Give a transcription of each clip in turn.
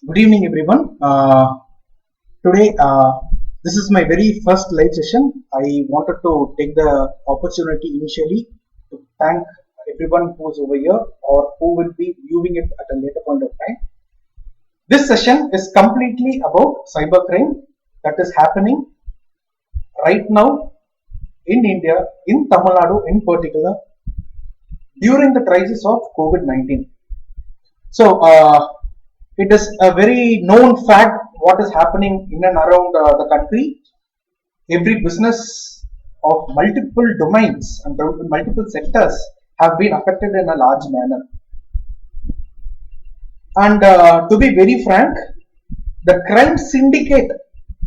Good evening, everyone. Today, this is my very first live session. I wanted to take the opportunity initially to thank everyone who's over here or who will be viewing it at a later point of time. This session is completely about cybercrime that is happening right now in India, in Tamil Nadu in particular, during the crisis of COVID-19. So, it is a very known fact what is happening in and around the country. Every business of multiple domains and multiple sectors have been affected in a large manner. And to be very frank, the crime syndicate,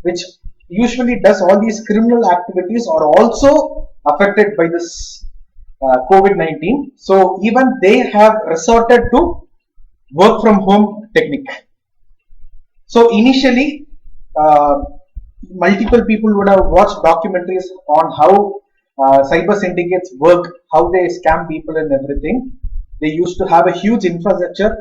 which usually does all these criminal activities, are also affected by this COVID-19. So even they have resorted to work from home technique. So initially, multiple people would have watched documentaries on how cyber syndicates work, how they scam people and everything. They used to have a huge infrastructure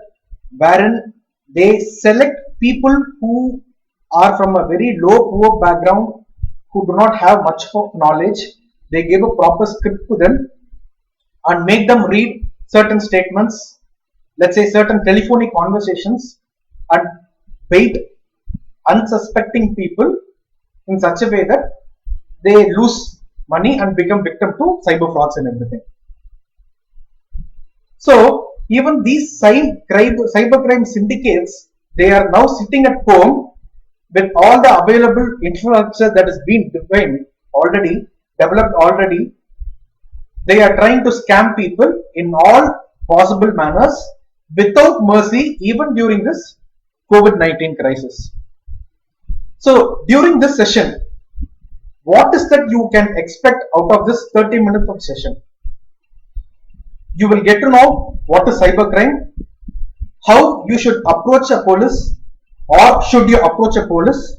wherein they select people who are from a very low poor background, who do not have much of knowledge. They give a proper script to them and make them read certain statements, let's say certain telephonic conversations, and bait unsuspecting people in such a way that they lose money and become victim to cyber frauds and everything. So even these cybercrime syndicates, they are now sitting at home with all the available infrastructure that has been developed already. They are trying to scam people in all possible manners without mercy, even during this COVID-19 crisis. So during this session, what is that you can expect out of this 30 minutes of session? You will get to know what is cybercrime, how you should approach a police, or should you approach a police?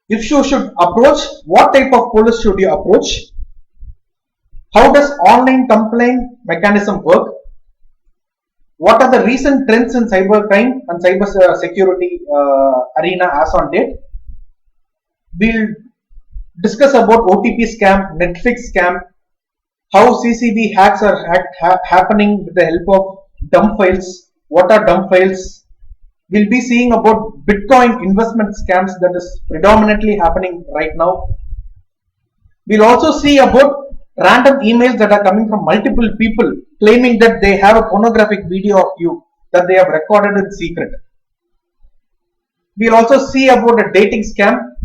If you should approach, what type of police should you approach? How does online complaint mechanism work? What are the recent trends in cybercrime and cyber security arena as on date? We'll discuss about OTP scam, Netflix scam, how CCB hacks are happening with the help of dump files. What are dump files? We'll be seeing about Bitcoin investment scams that is predominantly happening right now. We'll also see about random emails that are coming from multiple people claiming that they have a pornographic video of you that they have recorded in secret. We'll also see about a dating scam.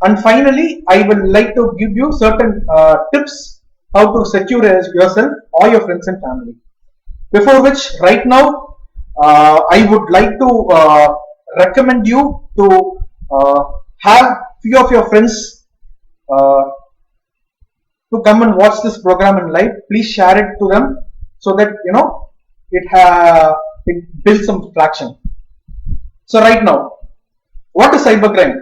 And finally, I will like to give you certain tips how to secure yourself or your friends and family. Before which, right now, I would like to recommend you to have few of your friends to come and watch this program in live. Please share it to them so that it builds some traction. So right now, what is cybercrime?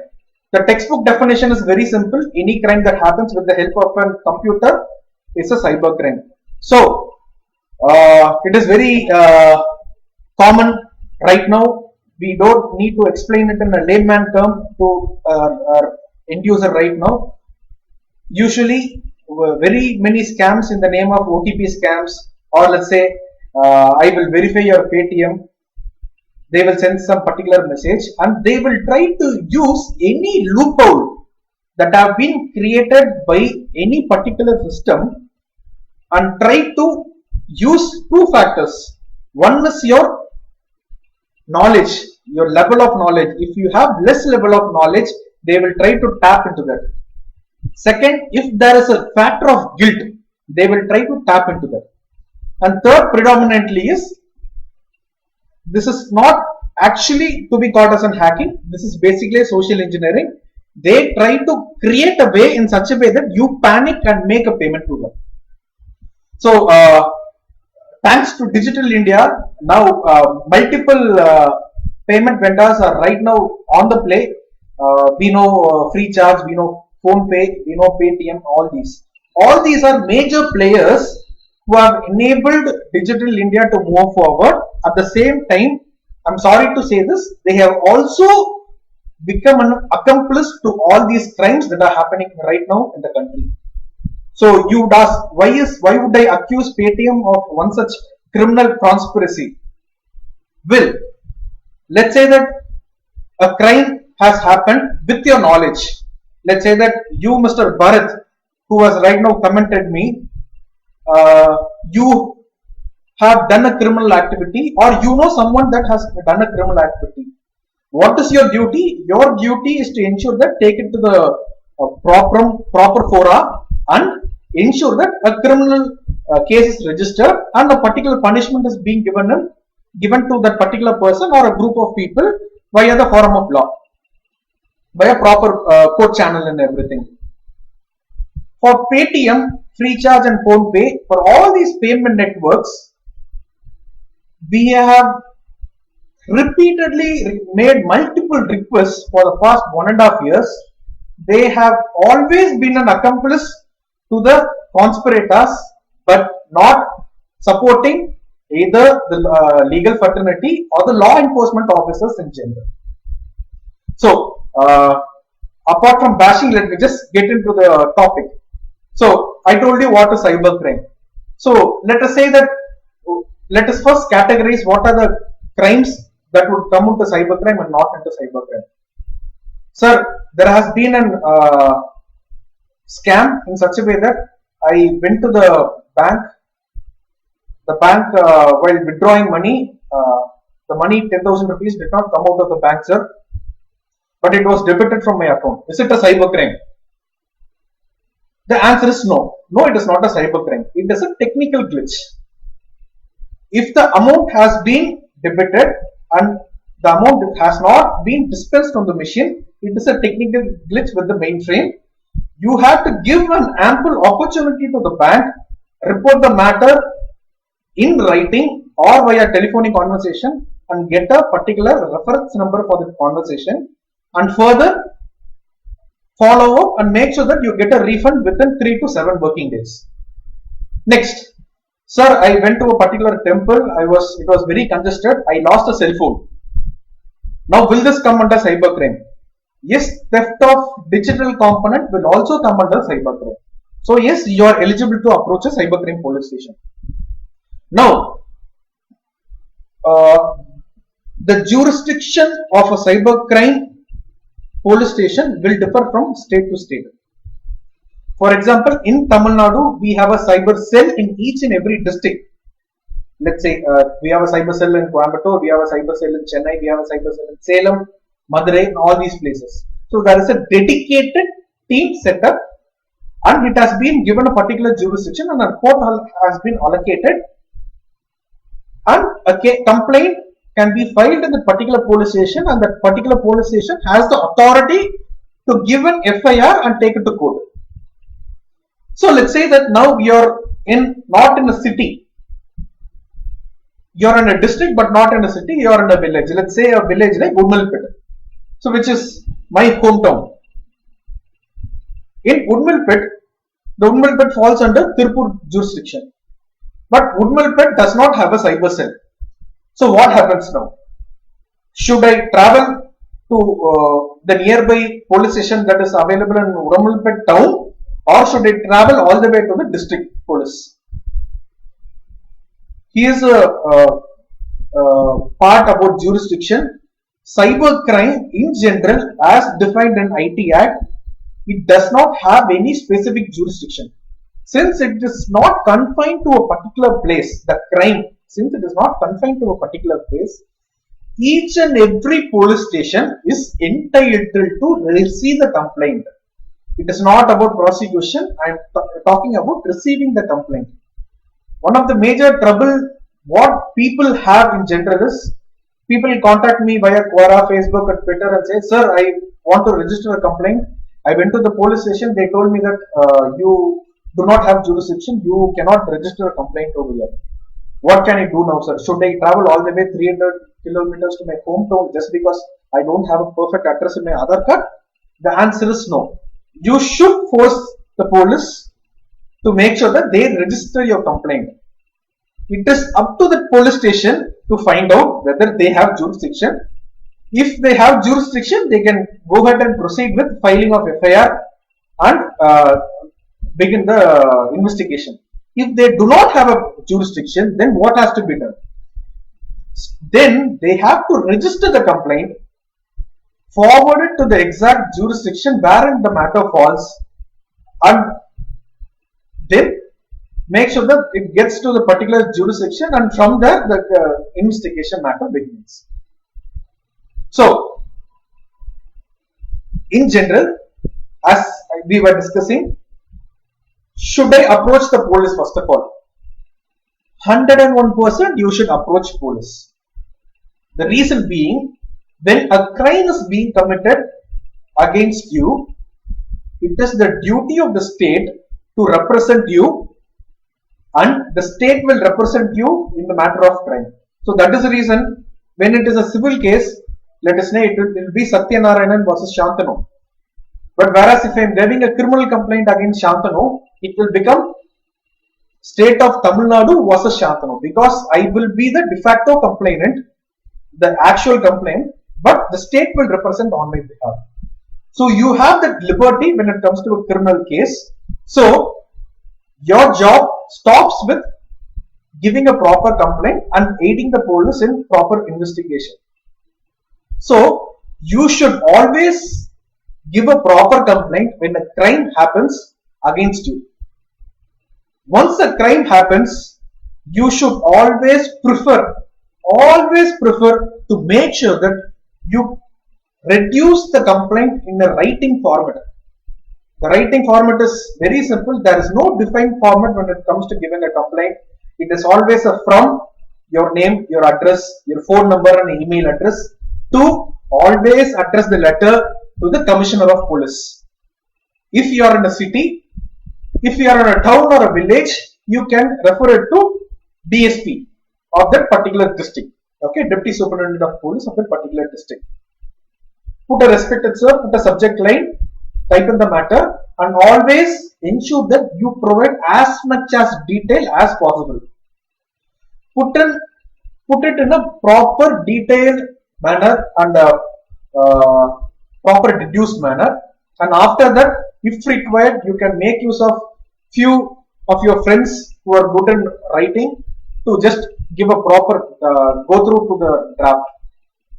The textbook definition is very simple. Any crime that happens with the help of a computer is a cybercrime. So it is very common right now. We don't need to explain it in a layman term to our end user right now. Usually, very many scams in the name of OTP scams, or let's say I will verify your Paytm. They will send some particular message and they will try to use any loophole that have been created by any particular system and try to use two factors. One is your knowledge, your level of knowledge. If you have less level of knowledge, they will try to tap into that. Second, if there is a factor of guilt, they will try to tap into that. And third, predominantly, is this is not actually to be caught as an hacking. This is basically social engineering. They try to create a way in such a way that you panic and make a payment to them. So, thanks to Digital India, now multiple payment vendors are right now on the play. We know Freecharge, we know PhonePe, we know Paytm, all these. All these are major players who have enabled Digital India to move forward. At the same time, I'm sorry to say this, they have also become an accomplice to all these crimes that are happening right now in the country. So you would ask, why would I accuse Paytm of one such criminal conspiracy? Well, let's say that a crime has happened with your knowledge. Let's say that you, Mr. Bharat, who has right now commented me, you have done a criminal activity, or you know someone that has done a criminal activity. What is your duty? Your duty is to ensure that take it to the proper fora and ensure that a criminal case is registered and a particular punishment is being given to that particular person or a group of people via the forum of law, by a proper court channel and everything. For Paytm, Freecharge and PhonePe, for all these payment networks, we have repeatedly made multiple requests for the past 1.5 years. They have always been an accomplice to the conspirators, but not supporting either the legal fraternity or the law enforcement officers in general. So, apart from bashing, let me just get into the topic. So, I told you what is cybercrime. So, let us say that, let us first categorize what are the crimes that would come into cybercrime and not into cybercrime. Sir, there has been an scam in such a way that I went to the bank. The bank, while withdrawing money, the money 10,000 rupees did not come out of the bank, sir, but it was debited from my account. Is it a cybercrime? The answer is no. No, it is not a cybercrime. It is a technical glitch. If the amount has been debited and the amount has not been dispensed from the machine, it is a technical glitch with the mainframe. You have to give an ample opportunity to the bank, report the matter in writing or via telephonic conversation, and get a particular reference number for the conversation, and further follow up and make sure that you get a refund within 3 to 7 working days. Next, sir, I went to a particular temple. It was very congested. I lost a cell phone. Now, will this come under cybercrime? Yes, theft of digital component will also come under cybercrime. So yes, you are eligible to approach a cybercrime police station. Now, the jurisdiction of a cybercrime police station will differ from state to state. For example, in Tamil Nadu, we have a cyber cell in each and every district. Let's say we have a cyber cell in Coimbatore, we have a cyber cell in Chennai, we have a cyber cell in Salem, Madurai, and all these places. So there is a dedicated team set up, and it has been given a particular jurisdiction, and a court has been allocated, and a complaint can be filed in the particular police station, and that particular police station has the authority to give an FIR and take it to court. So let's say that now you're not in a city, you're in a district but not in a city, you're in a village. Let's say a village like Udmalpet, so which is my hometown. In Udmalpet, the Udmalpet falls under Tirupur jurisdiction, but Udmalpet does not have a cyber cell. So what happens now? Should I travel to the nearby police station that is available in Udmalpet town, or should I travel all the way to the district police? Here's a part about jurisdiction. Cybercrime in general, as defined in IT Act, it does not have any specific jurisdiction. Since it is not confined to a particular place, the crime, since it is not confined to a particular place, each and every police station is entitled to receive the complaint. It is not about prosecution, I am talking about receiving the complaint. One of the major trouble what people have in general is, people contact me via Quora, Facebook and Twitter and say, sir, I want to register a complaint. I went to the police station, they told me that you do not have jurisdiction, you cannot register a complaint over here. What can I do now, sir? Should I travel all the way 300 kilometers to my hometown just because I don't have a perfect address in my Aadhaar card? The answer is no. You should force the police to make sure that they register your complaint. It is up to the police station to find out whether they have jurisdiction. If they have jurisdiction, they can go ahead and proceed with filing of FIR and begin the investigation. If they do not have a jurisdiction, then what has to be done? Then they have to register the complaint, forward it to the exact jurisdiction wherein the matter falls, and then make sure that it gets to the particular jurisdiction, and from there the investigation matter begins. So, in general, as we were discussing, should I approach the police first of all? 101% you should approach police. The reason being, when a crime is being committed against you, it is the duty of the state to represent you, and the state will represent you in the matter of crime. So that is the reason when it is a civil case, let us say it will be Satyanarayanan versus Shantanu. But whereas if I am getting a criminal complaint against Shantanu, it will become State of Tamil Nadu versus Shantanu, because I will be the de facto complainant, the actual complaint, but the state will represent on my behalf. So you have that liberty when it comes to a criminal case. So your job stops with giving a proper complaint and aiding the police in proper investigation. So you should always give a proper complaint when a crime happens against you. Once a crime happens, you should always prefer to make sure that you reduce the complaint in a writing format. The writing format is very simple. There is no defined format when it comes to giving a complaint. It is always a from your name, your address, your phone number and email address, to always address the letter to the Commissioner of Police. If you are in a city, if you are in a town or a village, you can refer it to DSP of that particular district. Okay, Deputy Superintendent of Police of that particular district. Put a respected sir, put a subject line, type in the matter, and always ensure that you provide as much as detail as possible. Put it in a proper detailed manner and proper deduced manner, and after that, if required, you can make use of few of your friends who are good in writing to just give a proper go through to the draft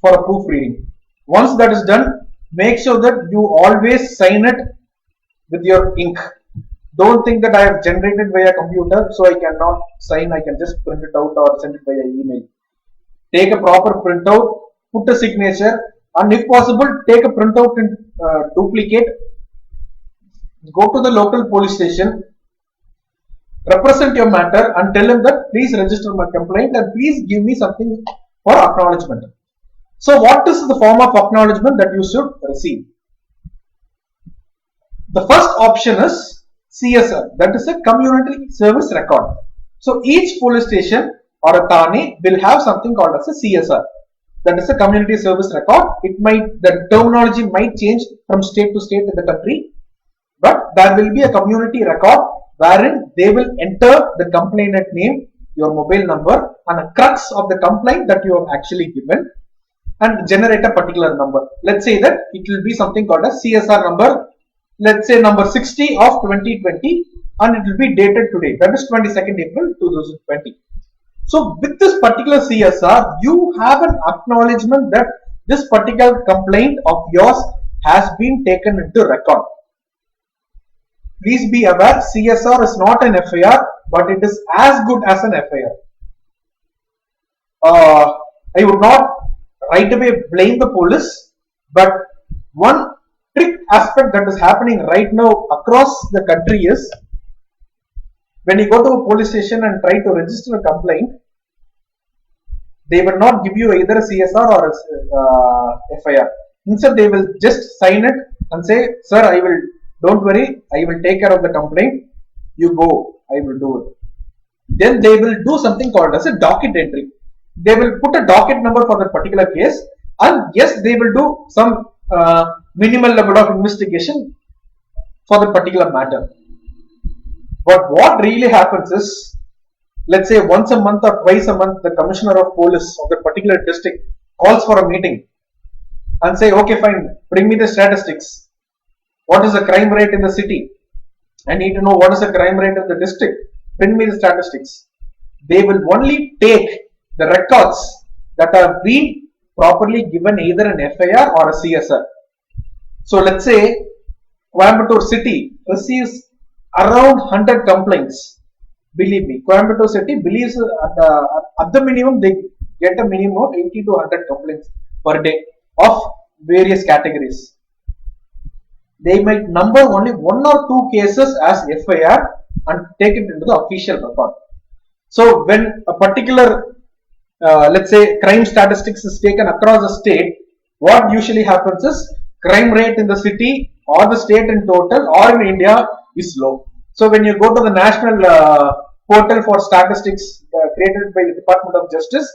for a proofreading. Once that is done, make sure that you always sign it with your ink. Don't think that I have generated via computer, so I cannot sign, I can just print it out or send it via email. Take a proper printout, put a signature, and if possible, take a printout in duplicate. Go to the local police station, represent your matter, and tell them that please register my complaint and please give me something for acknowledgement. So what is the form of acknowledgement that you should receive? The first option is CSR, that is a community service record. So each police station or a thane will have something called as a CSR, that is a community service record. It might, the terminology might change from state to state in the country, but there will be a community record wherein they will enter the complainant name, your mobile number, and a crux of the complaint that you have actually given, and generate a particular number. Let's say that it will be something called a CSR number, let's say number 60 of 2020, and it will be dated today, that is 22nd April 2020. So with this particular CSR, you have an acknowledgement that this particular complaint of yours has been taken into record. Please be aware, CSR is not an FIR, but it is as good as an FIR. I would not right away blame the police, but one trick aspect that is happening right now across the country is, when you go to a police station and try to register a complaint, they will not give you either a CSR or a FIR. Instead, they will just sign it and say, sir, I will, don't worry, I will take care of the complaint. You go, I will do it. Then they will do something called as a docket entry. They will put a docket number for that particular case, and yes, they will do some minimal level of investigation for the particular matter. But what really happens is, let's say once a month or twice a month, the commissioner of police of the particular district calls for a meeting and say, okay, fine, bring me the statistics. What is the crime rate in the city? I need to know what is the crime rate in the district. Bring me the statistics. They will only take the records that are being properly given either an FIR or a CSR. So let's say Coimbatore city receives around 100 complaints. Believe me, Coimbatore city believes at the minimum they get a minimum of 80 to 100 complaints per day of various categories. They might number only one or two cases as FIR and take it into the official record. So when a particular let's say crime statistics is taken across the state, what usually happens is crime rate in the city or the state in total or in India is low. So when you go to the national portal for statistics created by the Department of Justice,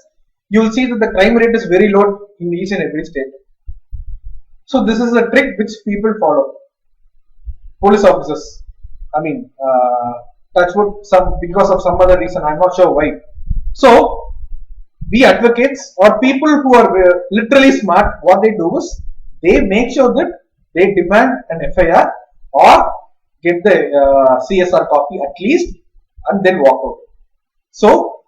you will see that the crime rate is very low in each and every state. So this is a trick which people follow. Police officers, I mean, that's what because of some other reason, I'm not sure why. So we advocates or people who are literally smart, what they do is they make sure that they demand an FIR or get the CSR copy at least and then walk out. So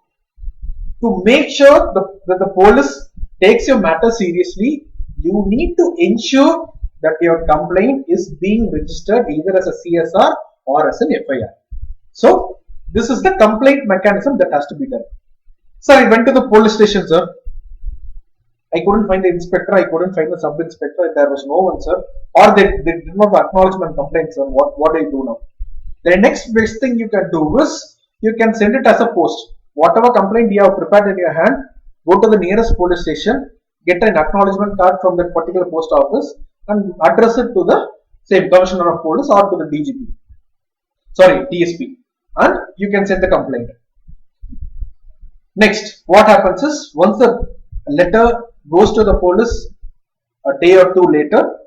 to make sure that the police takes your matter seriously, you need to ensure that your complaint is being registered either as a CSR or as an FIR. So this is the complaint mechanism that has to be done. Sir, I went to the police station, sir. I couldn't find the inspector, I couldn't find the sub-inspector, there was no one, sir. Or they did not acknowledge my complaint, sir. What do I do now? The next best thing you can do is, you can send it as a post. Whatever complaint you have prepared in your hand, go to the nearest police station, get an acknowledgement card from that particular post office and address it to the same commissioner of police or to the DGP. Sorry, DSP. And you can send the complaint. Next, what happens is, once the letter goes to the police a day or two later,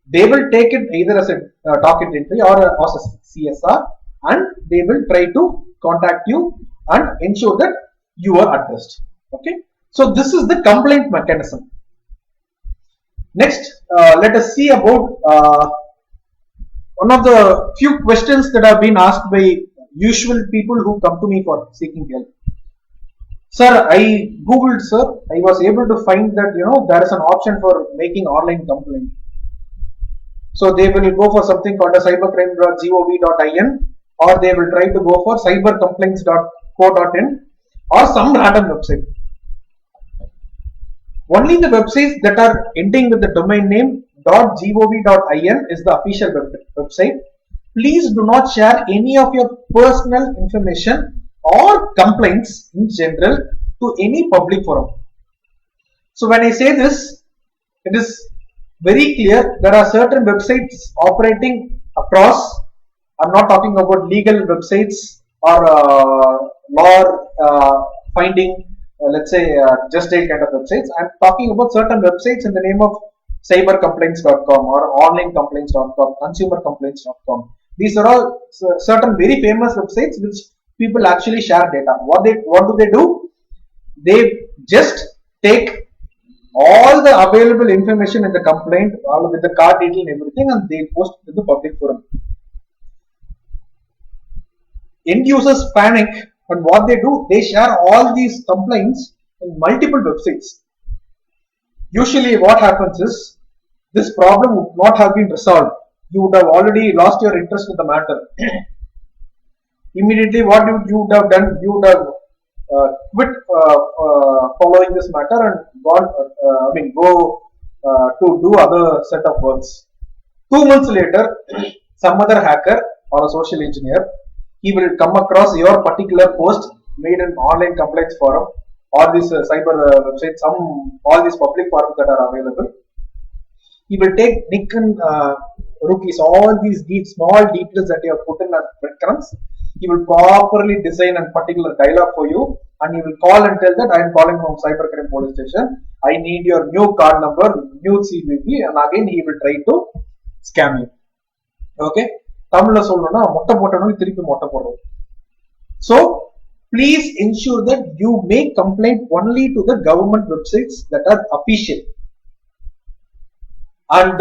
they will take it either as a docket entry or as a CSR and they will try to contact you and ensure that you are addressed. Okay. So this is the complaint mechanism. Next, let us see about one of the few questions that have been asked by usual people who come to me for seeking help. Sir, I googled, sir. I was able to find that there is an option for making online complaint. So they will go for something called a cybercrime.gov.in or they will try to go for cybercomplaints.co.in or some random website. Only the websites that are ending with the domain name .gov.in is the official website. Please do not share any of your personal information or complaints in general to any public forum. So when I say this, it is very clear there are certain websites operating across. I'm not talking about legal websites or law finding, let's say just a kind of websites. I'm talking about certain websites in the name of cybercomplaints.com or onlinecomplaints.com, consumercomplaints.com. These are all certain very famous websites which people actually share data. What do they do? They just take all the available information in the complaint, all with the card detail and everything, and they post it to the public forum. End users panic, and what they do, they share all these complaints in multiple websites. Usually what happens is, this problem would not have been resolved. You would have already lost your interest in the matter. Immediately what you would have done, you would have quit following this matter and gone, go to do other set of works. 2 months later, some other hacker or a social engineer, he will come across your particular post made in online complaints forum or this cyber website, all these public forums that are available. He will take nick and rookies, all these small details that you have put in as breadcrumbs. He will properly design a particular dialogue for you and he will call and tell that I am calling from cybercrime police station. I need your new card number, new CVV, and again he will try to scam you. Okay? தமிழ்ல சொல்லணும்னா மொட்டை போட்டவனுக்கு திருப்பி மொட்டை போடுறது. So please ensure that you make complaint only to the government websites that are official, and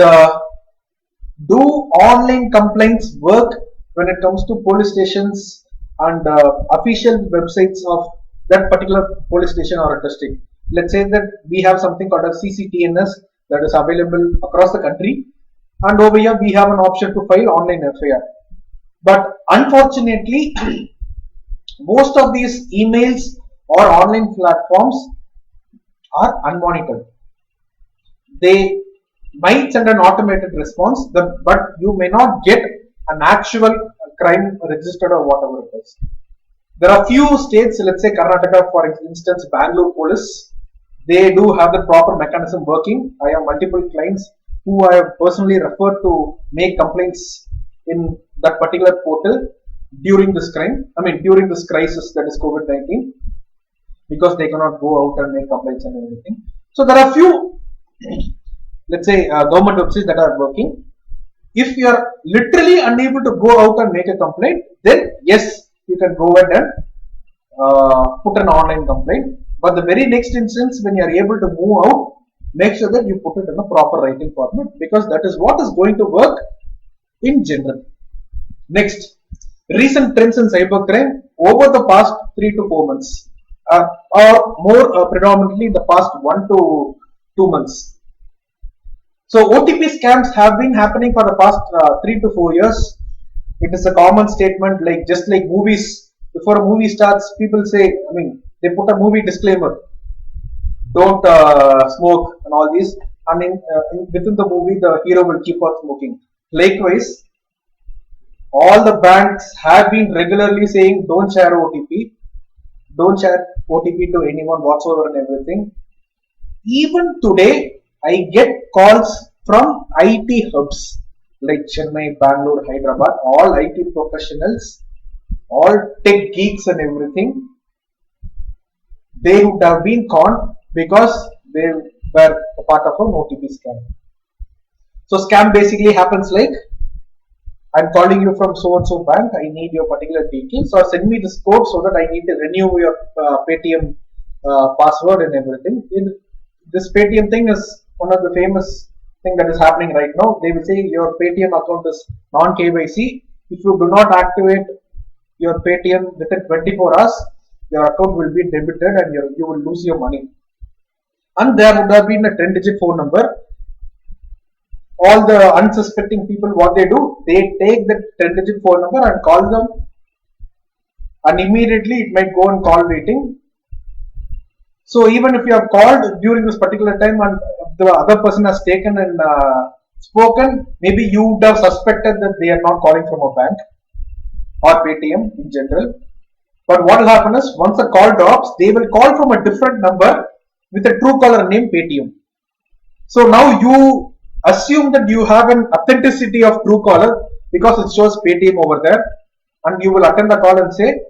do online complaints work when it comes to police stations and official websites of that particular police station or a district. Let's say that we have something called a CCTNS that is available across the country, and over here we have an option to file online FIR. But unfortunately, most of these emails or online platforms are unmonitored. They might send an automated response, but you may not get an actual crime registered or whatever it is. There are few states, let's say Karnataka, for instance, Bangalore police, they do have the proper mechanism working. I have multiple clients who I have personally referred to make complaints in that particular portal during this during this crisis, that is COVID-19, because they cannot go out and make complaints and everything. So there are few, let's say, government websites that are working. If you are literally unable to go out and make a complaint, then yes, you can go ahead and put an online complaint. But the very next instance, when you are able to move out, make sure that you put it in a proper writing format, because that is what is going to work in general. Next, recent trends in cybercrime over the past 3 to 4 months, or more predominantly the past 1 to 2 months. So OTP scams have been happening for the past 3 to 4 years. It is a common statement, like just like movies. Before a movie starts, people say, they put a movie disclaimer, don't smoke and all these. Within the movie, the hero will keep on smoking. Likewise, all the banks have been regularly saying, don't share OTP. Don't share OTP to anyone whatsoever and everything. Even today, I get calls from IT hubs like Chennai, Bangalore, Hyderabad, all IT professionals, all tech geeks and everything. They would have been conned because they were a part of an OTP scam. So scam basically happens like, I'm calling you from so and so bank, I need your particular details, or send me this code so that I need to renew your Paytm password and everything. This Paytm thing is one of the famous thing that is happening right now. They will say your Paytm account is non-KYC. If you do not activate your Paytm within 24 hours, your account will be debited and you will lose your money. And there would have been a 10-digit phone number. All the unsuspecting people, what they do, they take the 10-digit phone number and call them, and immediately it might go on call waiting. So even if you have called during this particular time and the other person has taken and spoken, maybe you would have suspected that they are not calling from a bank or Paytm in general. But what will happen is, once the call drops, they will call from a different number with a true caller name Paytm. So now you assume that you have an authenticity of Truecaller because it shows Paytm over there, and you will attend the call and say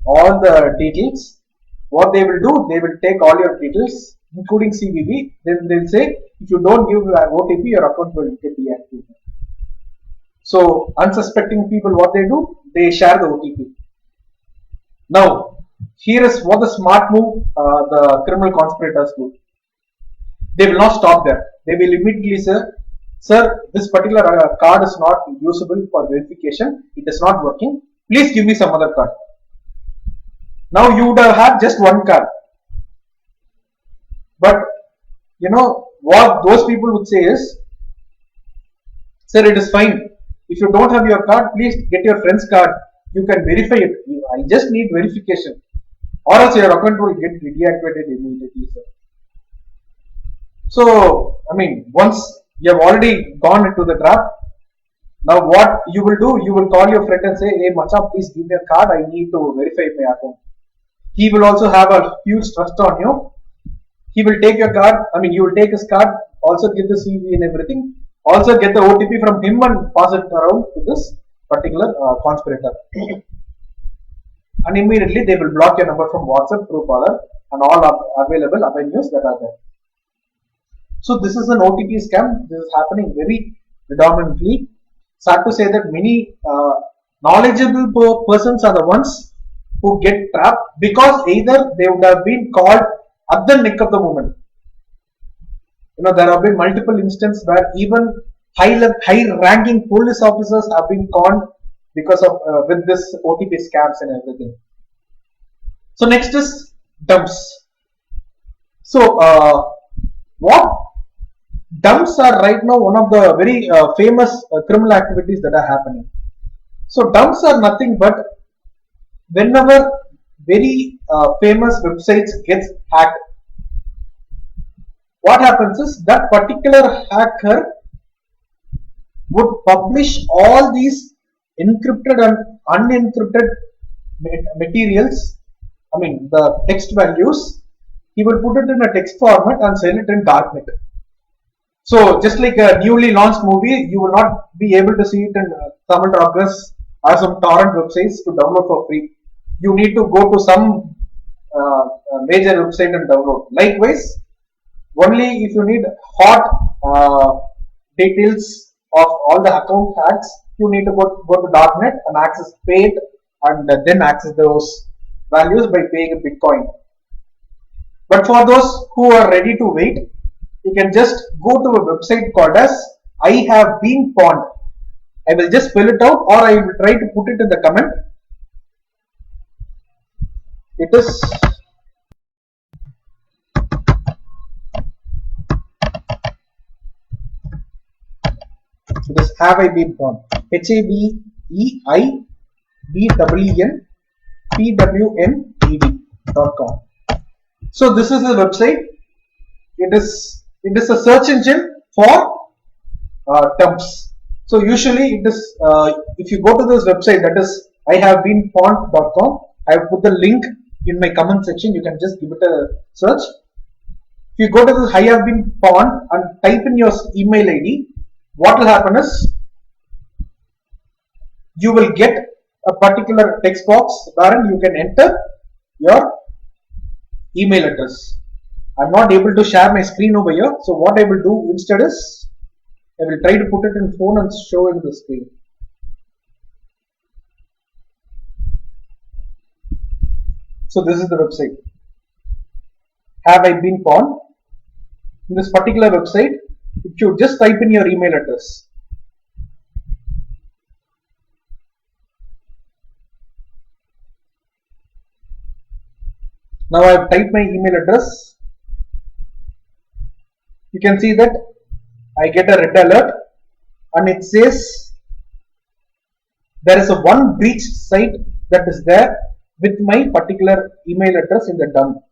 all the details. What they will do, they will take all your details, including CVV. Then they will say, if you don't give OTP, your account will get deactivated. So unsuspecting people, what they do, they share the OTP. Now, here is what the smart move the criminal conspirators do. They will not stop there. They will immediately say, sir, this particular card is not usable for verification. It is not working. Please give me some other card. Now you would have had just one card. But what those people would say is, sir, it is fine. If you don't have your card, please get your friend's card. You can verify it. I just need verification. Or else your account will get deactivated immediately, sir. So, once you have already gone into the trap, now what you will do, you will call your friend and say, hey, Macha, please give me a card. I need to verify my account. He will also have a huge trust on you. He will take your card. You will take his card, also give the CV and everything. Also get the OTP from him and pass it around to this particular conspirator. And immediately they will block your number from WhatsApp, Truecaller, and all available avenues that are there. So this is an OTP scam. This is happening very predominantly. Sad to say that many knowledgeable persons are the ones who get trapped because either they would have been called at the neck of the moment. There have been multiple instances where even high-ranking police officers have been conned because of with this OTP scams and everything. So next is dumps. So what dumps are right now one of the very famous criminal activities that are happening. So dumps are nothing but whenever very famous websites gets hacked, what happens is that particular hacker would publish all these encrypted and unencrypted materials, the text values. He will put it in a text format and sell it in darknet. So just like a newly launched movie, you will not be able to see it in Tamil Progress or some torrent websites to download for free. You need to go to some major website and download. Likewise, only if you need hot details of all the account hacks, you need to go to darknet and access paid and then access those values by paying a Bitcoin. But for those who are ready to wait, you can just go to a website called as I have been pawned. I will just spell it out, or I will try to put it in the comment. It is Have I Been Pawned? HAVEIBENPWNED.com. So this is the website. It is a search engine for dumps. So usually it is if you go to this website, that is IHaveBeenPawned.com. I have put the link in my comment section. You can just give it a search. If you go to this I have been pawned and type in your email ID, what will happen is you will get a particular text box wherein you can enter your email address. I'm not able to share my screen over here, so what I will do instead is I will try to put it in phone and show it the screen. So this is the website. Have I been pawned? In this particular website, if you just type in your email address, now I have typed my email address. You can see that I get a red alert and it says there is a one breached site that is there with my particular email address in the dump.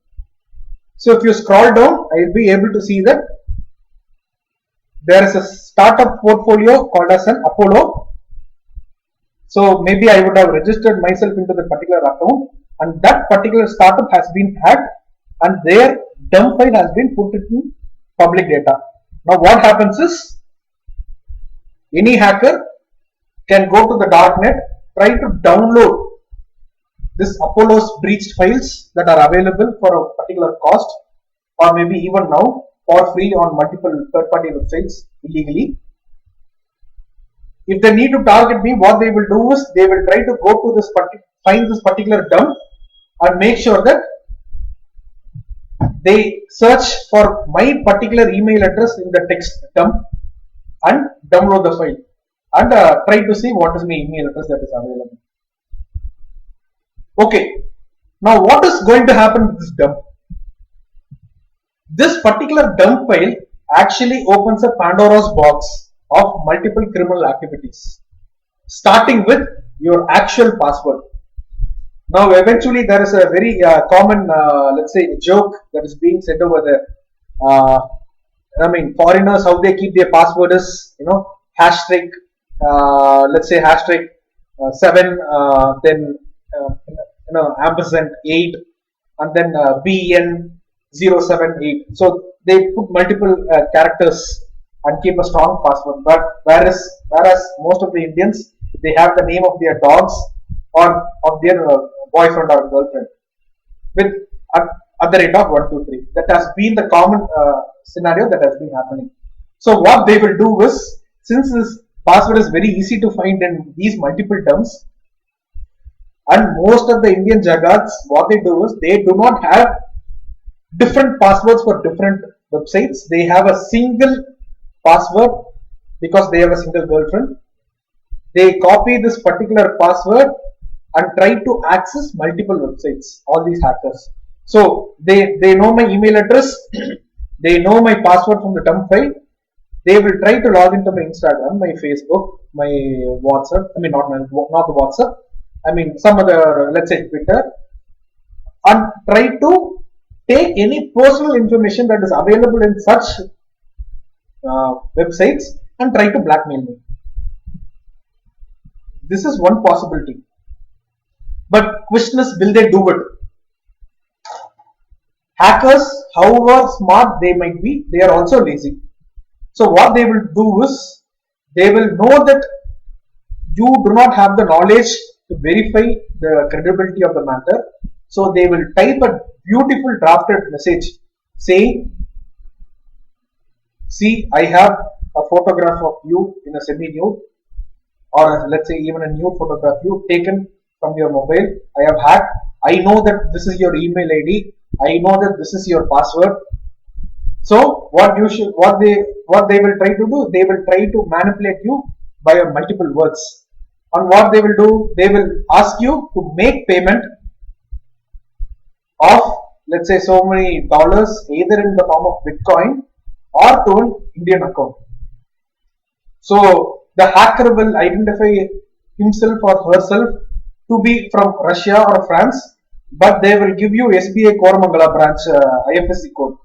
So if you scroll down, I will be able to see that there is a startup portfolio called as an Apollo. So maybe I would have registered myself into the particular account, and that particular startup has been hacked and their dump file has been put in public data. Now what happens is any hacker can go to the darknet, try to download this Apollo's breached files that are available for a particular cost, or maybe even now for free on multiple third-party websites illegally. If they need to target me, what they will do is they will try to go to this find this particular dump and make sure that they search for my particular email address in the text dump and download the file and try to see what is my email address that is available. Okay, now what is going to happen with this dump? This particular dump file actually opens a Pandora's box of multiple criminal activities, starting with your actual password. Now eventually there is a very common let's say joke that is being said over there. Foreigners, how they keep their password is, hashtag let's say hashtag 7 then ampersand 8 and then BN078. So they put multiple characters and keep a strong password. But whereas most of the Indians, they have the name of their dogs or of their boyfriend or girlfriend with at the rate of 123. That has been the common scenario that has been happening. So what they will do is, since this password is very easy to find in these multiple terms, And most of the Indian jagats, what they do is they do not have different passwords for different websites. They have a single password because they have a single girlfriend. They copy this particular password and try to access multiple websites, all these hackers. So they know my email address, they know my password from the dump file. They will try to log into my Instagram, my Facebook, my WhatsApp. I mean, not the WhatsApp. I mean, some other, let's say Twitter, and try to take any personal information that is available in such websites and try to blackmail me. This is one possibility. But question is, will they do it? Hackers, however smart they might be, they are also lazy. So what they will do is, they will know that you do not have the knowledge to verify the credibility of the matter. So they will type a beautiful drafted message saying, see, I have a photograph of you in a semi-nude, or let's say even a nude photograph you taken from your mobile. I have hacked. I know that this is your email ID. I know that this is your password. So what they will try to do, they will try to manipulate you by multiple words. And what they will do, they will ask you to make payment of, let's say, so many dollars, either in the form of Bitcoin or to an Indian account. So the hacker will identify himself or herself to be from Russia or France, but they will give you SBI Koramangala branch IFSC code.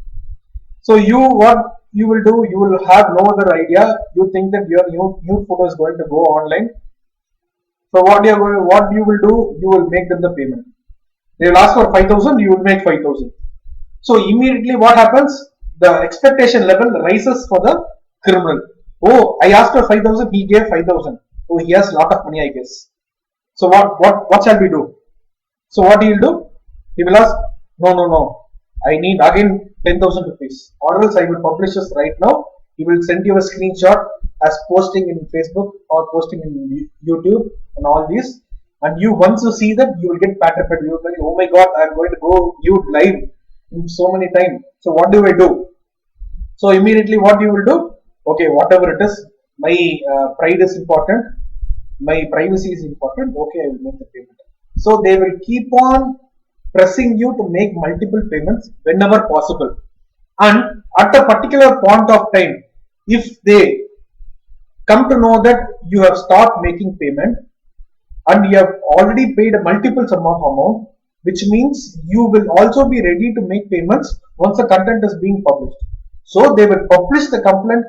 So what you will do, you will have no other idea. You think that your new photo is going to go online. So what you will do, you will make them the payment. They will ask for 5,000, you will make 5,000. So immediately what happens? The expectation level rises for the criminal. Oh, I asked for 5,000, he gave 5,000. Oh, he has a lot of money, I guess. So what shall we do? So what he will do? He will ask, no. I need again 10,000 rupees, or else I will publish this right now. He will send you a screenshot as posting in Facebook or posting in YouTube and all these. And you, once you see that, you will get petrified. You will be like, oh my God, I am going to go YouTube live in so many times. So what do I do? So immediately what you will do? Okay, whatever it is, my pride is important, my privacy is important. Okay, I will make the payment. So they will keep on pressing you to make multiple payments whenever possible. And at a particular point of time, if they come to know that you have stopped making payment and you have already paid a multiple sum of amount, which means you will also be ready to make payments once the content is being published. So they will publish the content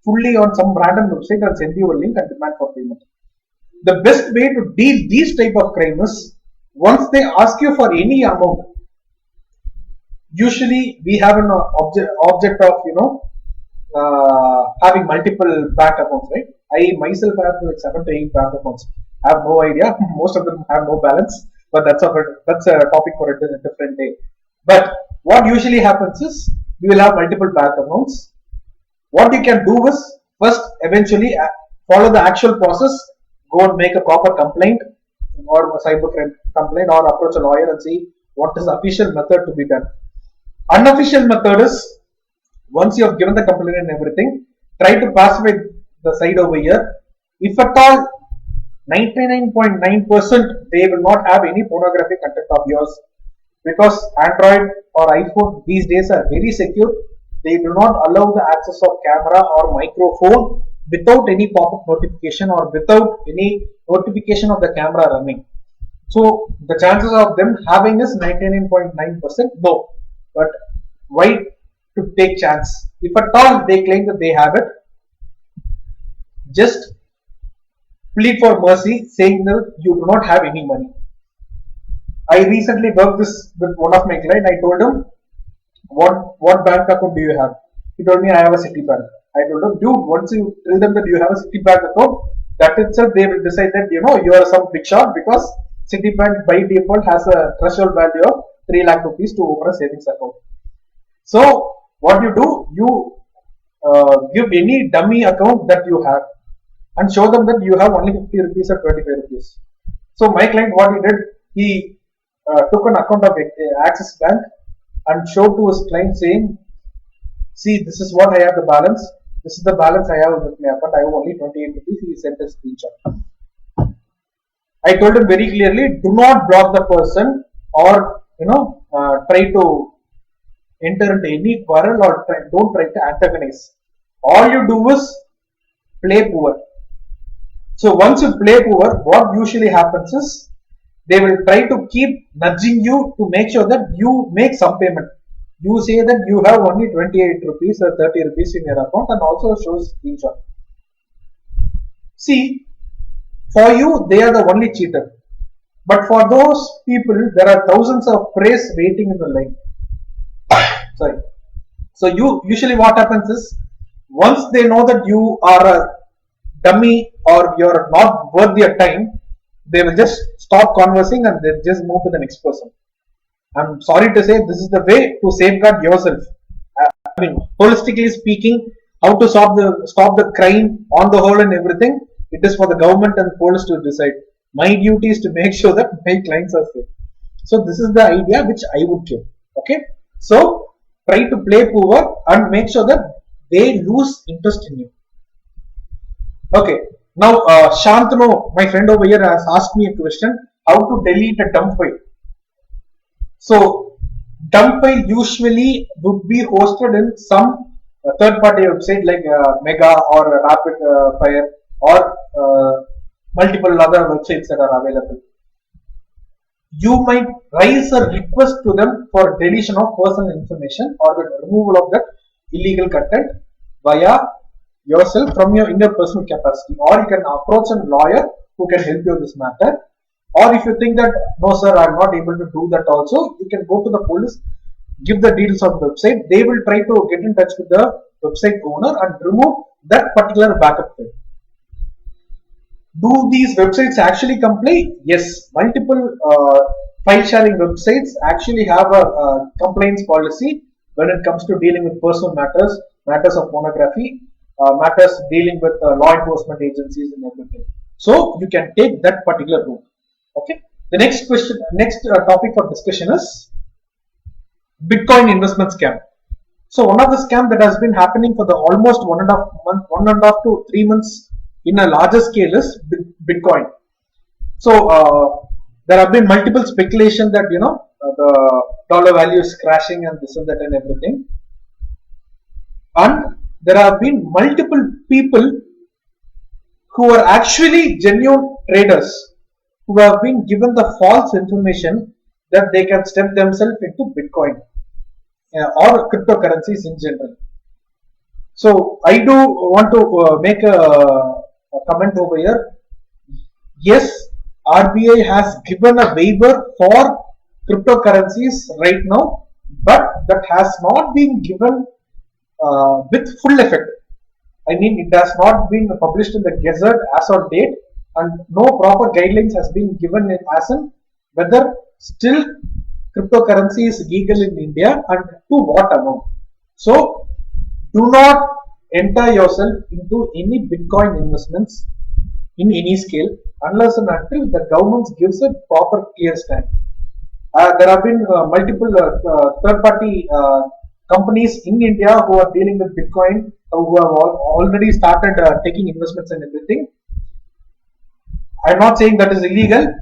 fully on some random website and send you a link and demand for payment. The best way to deal these type of crime is, once they ask you for any amount, usually we have an object of having multiple bank accounts, right? I myself have like 7 to 8 bank accounts. I have no idea. Most of them have no balance, but that's a topic for a different day. But what usually happens is, we will have multiple bank accounts. What you can do is, first, eventually follow the actual process, go and make a proper complaint or a cybercrime complaint, or approach a lawyer and see what is the official method to be done. Unofficial method is, once you have given the complaint and everything, try to pacify the side over here. If at all, 99.9% they will not have any pornographic content of yours, because Android or iPhone these days are very secure. They do not allow the access of camera or microphone without any pop-up notification or without any notification of the camera running. So the chances of them having is 99.9% no. But why to take chance? If at all they claim that they have it, just plead for mercy, saying that you do not have any money. I recently worked this with one of my clients. I told him, what bank account do you have? He told me, I have a Citibank. I told him, dude, once you tell them that you have a Citibank account, that itself they will decide that you are some big shot, because Citibank by default has a threshold value of 3 lakh rupees to open a savings account. So what you do, you give any dummy account that you have and show them that you have only 50 rupees or 25 rupees. So my client, what he did, he took an account of Axis Bank and showed to his client saying, see, this is what I have the balance. This is the balance I have with my account. I have only 28 rupees. He sent a screenshot. I told him very clearly, do not block the person or try to enter into any quarrel or don't try to antagonize. All you do is play poor. So once you play poor, what usually happens is they will try to keep nudging you to make sure that you make some payment. You say that you have only 28 rupees or 30 rupees in your account and also shows screenshot. See, for you, they are the only cheater. But for those people, there are thousands of praise waiting in the line. Sorry. So usually what happens is, once they know that you are a dummy or you're not worth their time, they will just stop conversing and they just move to the next person. I'm sorry to say, this is the way to safeguard yourself. I mean, holistically speaking, how to stop the crime on the whole and everything, it is for the government and police to decide. My duty is to make sure that my clients are safe. So this is the idea which I would give. Okay. So try to play poor and make sure that they lose interest in you. Okay. Now Shantanu, my friend over here, has asked me a question: how to delete a dump file? So dump file usually would be hosted in some third-party website like Mega or Rapid Fire or multiple other websites that are available. You might raise a request to them for deletion of personal information or the removal of that illegal content via yourself from your personal capacity, or you can approach a lawyer who can help you in this matter. Or if you think that no sir, I'm not able to do that also, you can go to the police, give the details of the website. They will try to get in touch with the website owner and remove that particular backup file. Do these websites actually comply? Yes, multiple file sharing websites actually have a complaints policy when it comes to dealing with personal matters, matters of pornography, matters dealing with law enforcement agencies and everything. So you can take that particular route. Okay. The next question, next topic for discussion is Bitcoin investment scam. So one of the scam that has been happening for the almost 1.5 to 3 months in a larger scale is Bitcoin. So there have been multiple speculation that the dollar value is crashing and this and that and everything. And there have been multiple people who are actually genuine traders who have been given the false information that they can step themselves into Bitcoin or cryptocurrencies in general. So I do want to make a comment over here. Yes, RBI has given a waiver for cryptocurrencies right now, but that has not been given with full effect. I mean, it has not been published in the Gazette as on date, and no proper guidelines has been given as in whether still cryptocurrency is legal in India and to what amount. So do not enter yourself into any Bitcoin investments in any scale unless and until the government gives a proper clear stand. There have been multiple third-party companies in India who are dealing with Bitcoin, who have already started taking investments and everything. I am not saying that is illegal.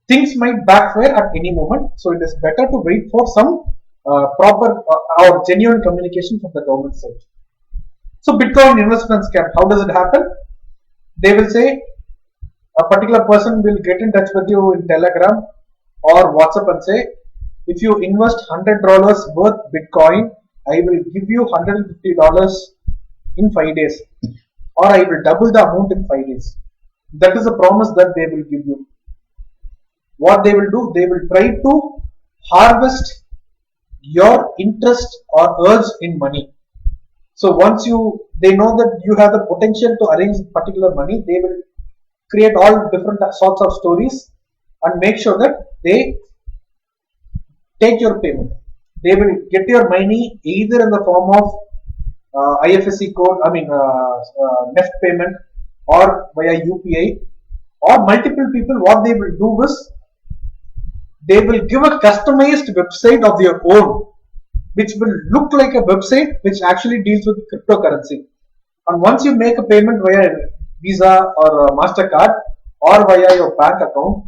Things might backfire at any moment, so it is better to wait for some proper or genuine communication from the government side. So Bitcoin investment scam, how does it happen? They will say a particular person will get in touch with you in Telegram or WhatsApp and say, if you invest $100 worth Bitcoin, I will give you $150 in 5 days, or I will double the amount in 5 days. That is a promise that they will give you. What they will do, they will try to harvest your interest or urge in money. So once they know that you have the potential to arrange particular money, they will create all different sorts of stories and make sure that they take your payment. They will get your money either in the form of IFSC code, NEFT payment, or via UPI, or multiple people, what they will do is they will give a customized website of their own, which will look like a website which actually deals with cryptocurrency. And once you make a payment via Visa or MasterCard or via your bank account,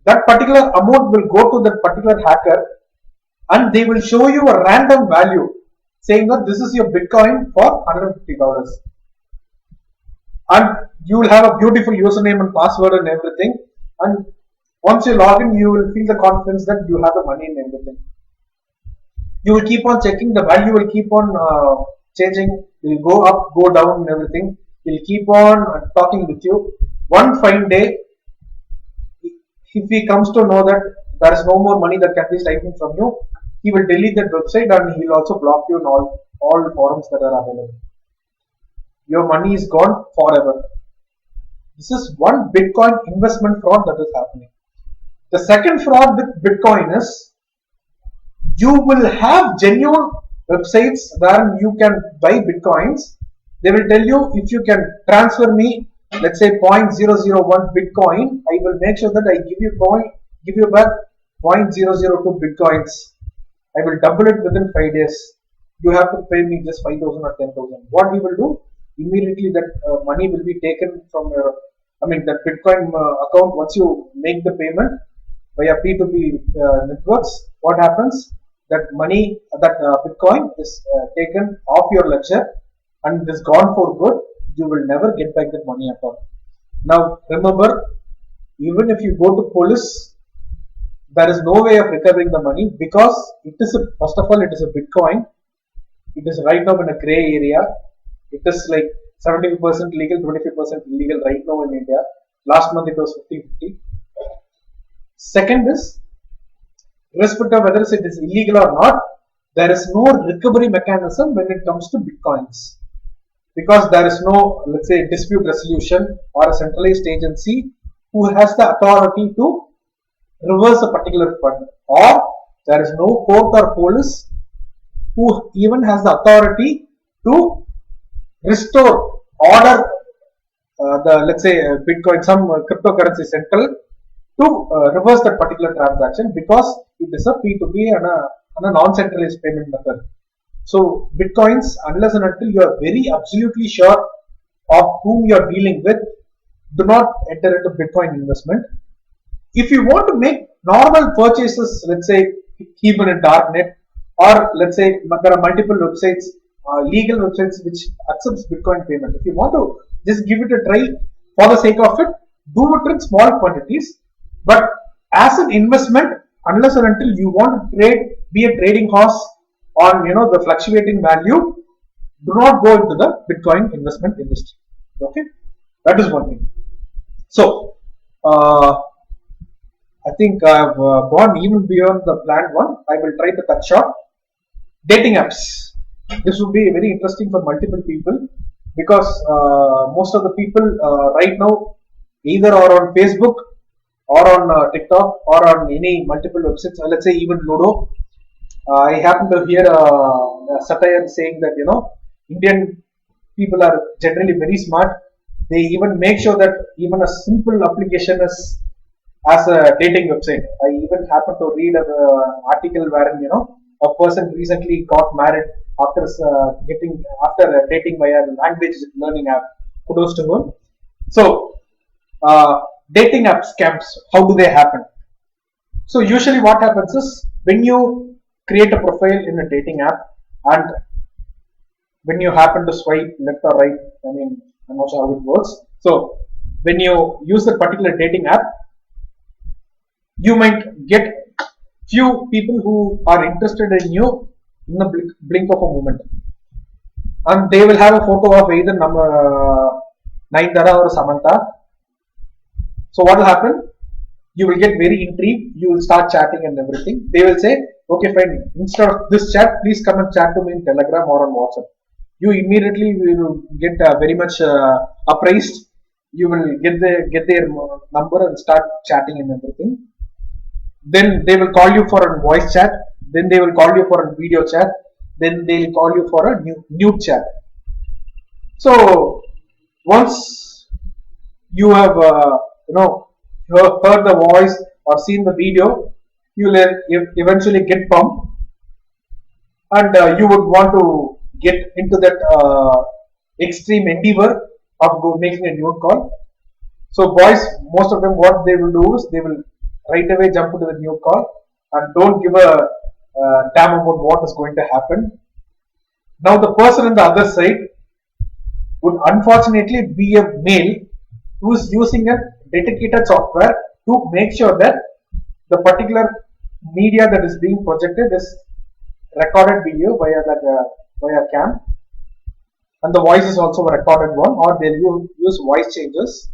that particular amount will go to that particular hacker and they will show you a random value saying that this is your Bitcoin for $150. And you will have a beautiful username and password and everything. And once you log in, you will feel the confidence that you have the money and everything. You will keep on checking, the value will keep on changing, it will go up, go down and everything. He will keep on talking with you. One fine day, if he comes to know that there is no more money that can be siphoned from you, he will delete that website and he will also block you in all forums that are available. Your money is gone forever. This is one Bitcoin investment fraud that is happening. The second fraud with Bitcoin is you will have genuine websites where you can buy Bitcoins. They will tell you if you can transfer me, let's say 0.001 Bitcoin, I will make sure that I give you back 0.002 Bitcoins. I will double it within 5 days. You have to pay me just 5,000 or 10,000. What he will do? Immediately that money will be taken from your, that Bitcoin account. Once you make the payment via P2P networks, what happens? That money, that Bitcoin is taken off your ledger and it is gone for good. You will never get back that money at all. Now remember, even if you go to police, there is no way of recovering the money because it is first of all it is a Bitcoin. It is right now in a gray area. It is like 70% legal, 25% illegal right now in India. Last month it was 50-50. Second is, irrespective of whether it is illegal or not, there is no recovery mechanism when it comes to Bitcoins. Because there is no, let's say, dispute resolution or a centralized agency who has the authority to reverse a particular fund, or there is no court or police who even has the authority to restore, order let's say Bitcoin, some cryptocurrency central to reverse that particular transaction because it is a P2P and a non-centralized payment method. So Bitcoins, unless and until you are very absolutely sure of whom you are dealing with, do not enter into Bitcoin investment. If you want to make normal purchases, let's say even in darknet, or let's say there are multiple websites, legal websites which accepts Bitcoin payment. If you want to just give it a try for the sake of it, do it in small quantities. But as an investment, unless and until you want to trade, be a trading horse on the fluctuating value, do not go into the Bitcoin investment industry. Okay, that is one thing. So I think I have gone even beyond the planned one. I will try to cut short. Dating apps. This would be very interesting for multiple people because most of the people right now either are on Facebook or on TikTok or on any multiple websites. Let's say even Ludo. I happen to hear a satire saying that Indian people are generally very smart. They even make sure that even a simple application is as a dating website. I even happened to read an article wherein a person recently got married after dating via language learning app. Kudos to him. So dating app scams, how do they happen? So usually what happens is when you create a profile in a dating app and when you happen to swipe left or right, I'm not sure how it works. So when you use that particular dating app, you might get few people who are interested in you in the blink of a moment, and they will have a photo of either Naindara or Samantha. So what will happen? You will get very intrigued. You will start chatting and everything. They will say, "Okay, fine. Instead of this chat, please come and chat to me in Telegram or on WhatsApp." You immediately will get very much appraised. You will get their number and start chatting and everything. Then they will call you for a voice chat. Then they will call you for a video chat. Then they will call you for a nude chat. So once you have heard the voice or seen the video, you will eventually get pumped, and you would want to get into that extreme endeavor of making a nude call. So boys, most of them, what they will do is they will right away jump into the nude call and don't give a damn about what is going to happen. Now the person on the other side would unfortunately be a male who is using a dedicated software to make sure that the particular media that is being projected is recorded video via cam, and the voice is also a recorded one, or they'll use voice changes.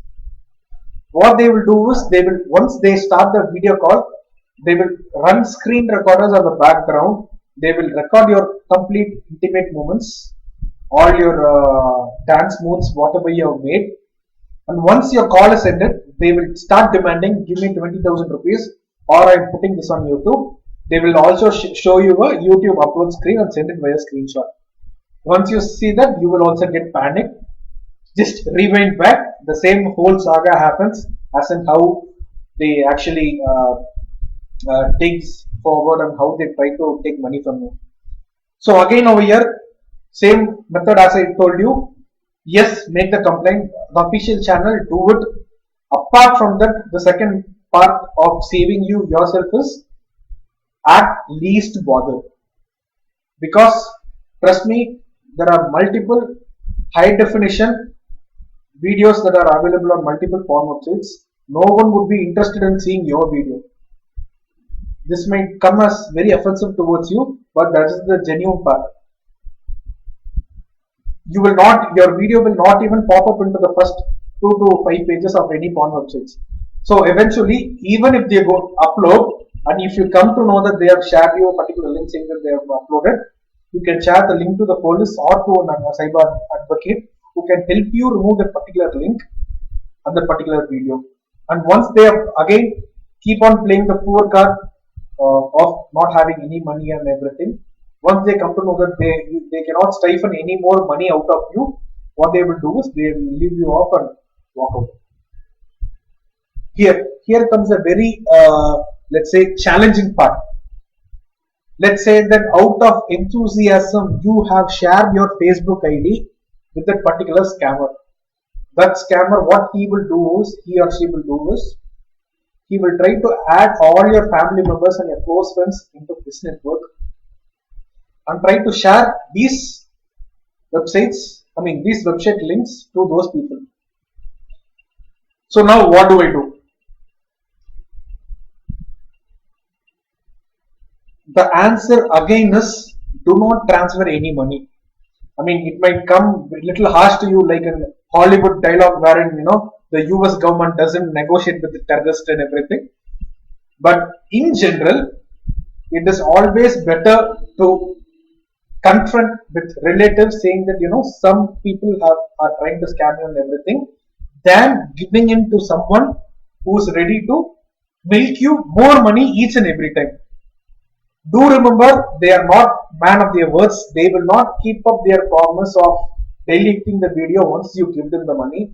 What they will do is they will, once they start the video call, they will run screen recorders on the background. They will record your complete intimate moments, all your dance moves, whatever you have made. And once your call is ended, they will start demanding, give me 20,000 rupees, or I'm putting this on YouTube. They will also show you a YouTube upload screen and send it via screenshot. Once you see that, you will also get panicked. Just rewind back, the same whole saga happens as in how they actually digs forward and how they try to take money from you. So again over here, same method as I told you. Yes, make the complaint, the official channel, do it. Apart from that, the second part of saving you yourself is at least bother. Because trust me, there are multiple high definition videos that are available on multiple porn websites. No one would be interested in seeing your video. This might come as very offensive towards you, but that is the genuine part. You will not, your video will not even pop up into the first 2 to 5 pages of any porn websites. So eventually, even if they go upload, and if you come to know that they have shared you a particular link saying that they have uploaded, you can share the link to the police or to a cyber advocate who can help you remove that particular link and that particular video. And once they have again keep on playing the poor card of not having any money and everything, once they come to know that they cannot stifle any more money out of you, what they will do is they will leave you off and walk out. Here comes a very let's say challenging part. Let's say that out of enthusiasm you have shared your Facebook ID with that particular scammer. That scammer, what he will do is, he or she will do is, he will try to add all your family members and your close friends into this network and try to share these websites, these website links to those people. So now what do I do? The answer again is, do not transfer any money. It might come a little harsh to you, like a Hollywood dialogue wherein, the US government doesn't negotiate with the terrorists and everything. But in general, it is always better to confront with relatives saying that, some people are trying to scam you and everything, than giving in to someone who is ready to make you more money each and every time. Do remember, they are not man of their words. They will not keep up their promise of deleting the video once you give them the money.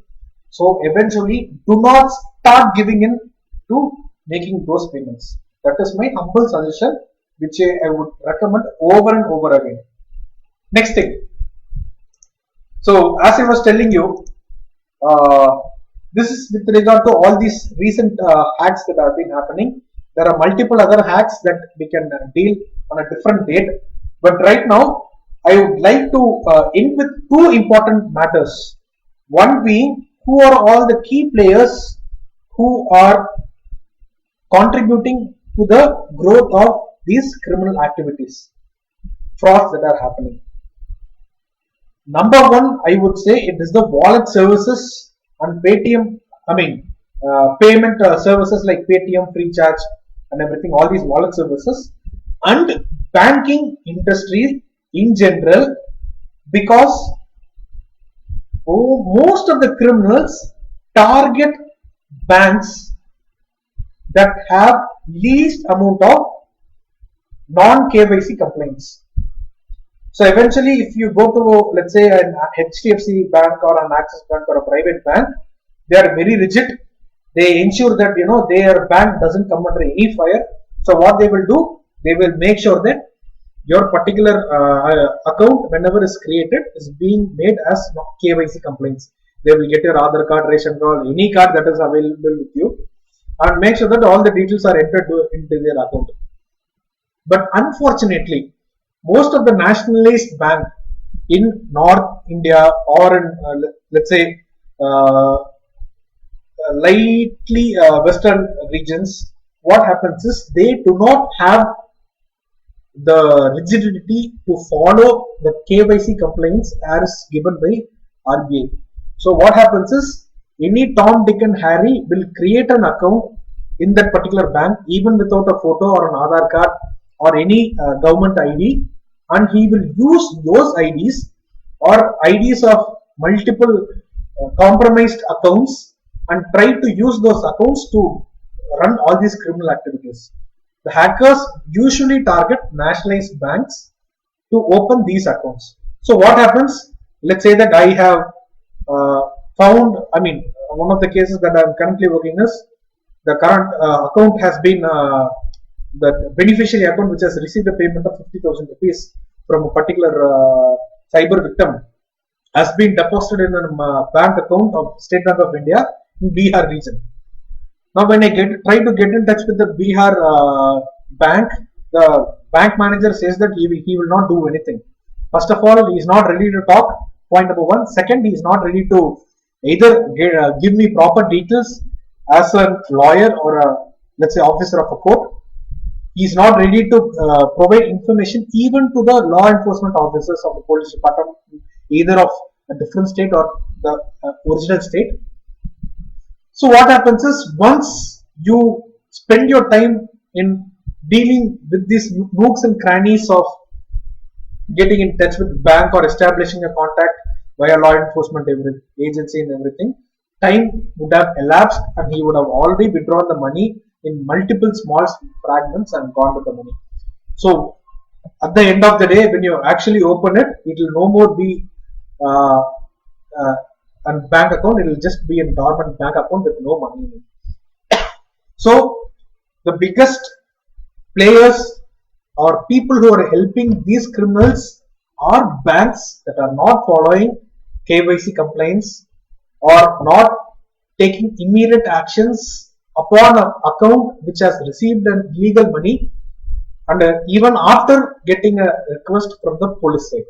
So eventually, do not start giving in to making those payments. That is my humble suggestion, which I would recommend over and over again. Next thing. So as I was telling you, this is with regard to all these recent hacks that have been happening. There are multiple other hacks that we can deal on a different date. But right now, I would like to end with two important matters. One being, who are all the key players who are contributing to the growth of these criminal activities, frauds that are happening. Number one, I would say it is the wallet services and Paytm, payment services like Paytm, Freecharge, and everything, all these wallet services, and banking industry in general, because most of the criminals target banks that have least amount of non-KYC complaints. So eventually, if you go to, let's say, an HDFC bank or an Axis bank or a private bank, They are very rigid. They ensure that their bank doesn't come under any fire. So what they will do, they will make sure that your particular account, whenever is created, is being made as KYC complaints. They will get your Aadhaar card, ration card, any card that is available with you, and make sure that all the details are entered into their account. But unfortunately, most of the nationalized bank in North India or in let's say lightly western regions, what happens is they do not have the rigidity to follow the KYC complaints as given by RBI. So what happens is any Tom, Dick and Harry will create an account in that particular bank even without a photo or an Aadhaar card or any government ID, and he will use those IDs or IDs of multiple compromised accounts and try to use those accounts to run all these criminal activities. The hackers usually target nationalized banks to open these accounts. So what happens? Let's say that I have found, one of the cases that I am currently working is the current account has been, the beneficiary account which has received a payment of 50,000 rupees from a particular cyber victim has been deposited in a bank account of State Bank of India in Bihar region. Now, when I try to get in touch with the Bihar bank, the bank manager says that he will not do anything. First of all, he is not ready to talk. Point number one. Second, he is not ready to either give me proper details as a lawyer or let's say officer of a court. He is not ready to provide information even to the law enforcement officers of the police department, either of a different state or the original state. So what happens is, once you spend your time in dealing with these nooks and crannies of getting in touch with the bank or establishing a contact via law enforcement agency and everything, time would have elapsed and he would have already withdrawn the money in multiple small fragments and gone with the money. So at the end of the day, when you actually open it, it will no more be a bank account, it will just be a dormant bank account with no money in it. So the biggest players or people who are helping these criminals are banks that are not following KYC complaints or not taking immediate actions upon an account which has received an illegal money, and even after getting a request from the police side.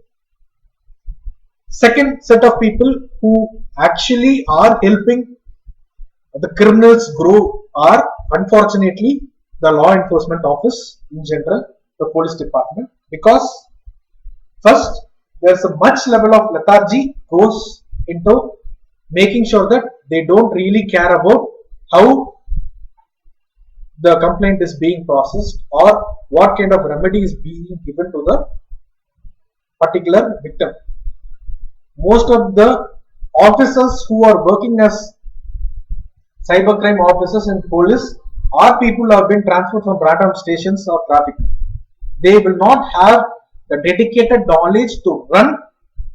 Second set of people who actually are helping the criminals grow are, unfortunately, the law enforcement office in general, the police department, because first there's a much level of lethargy goes into making sure that they don't really care about how the complaint is being processed or what kind of remedy is being given to the particular victim. Most of the officers who are working as cybercrime officers in police are people who have been transferred from random stations or traffic. They will not have the dedicated knowledge to run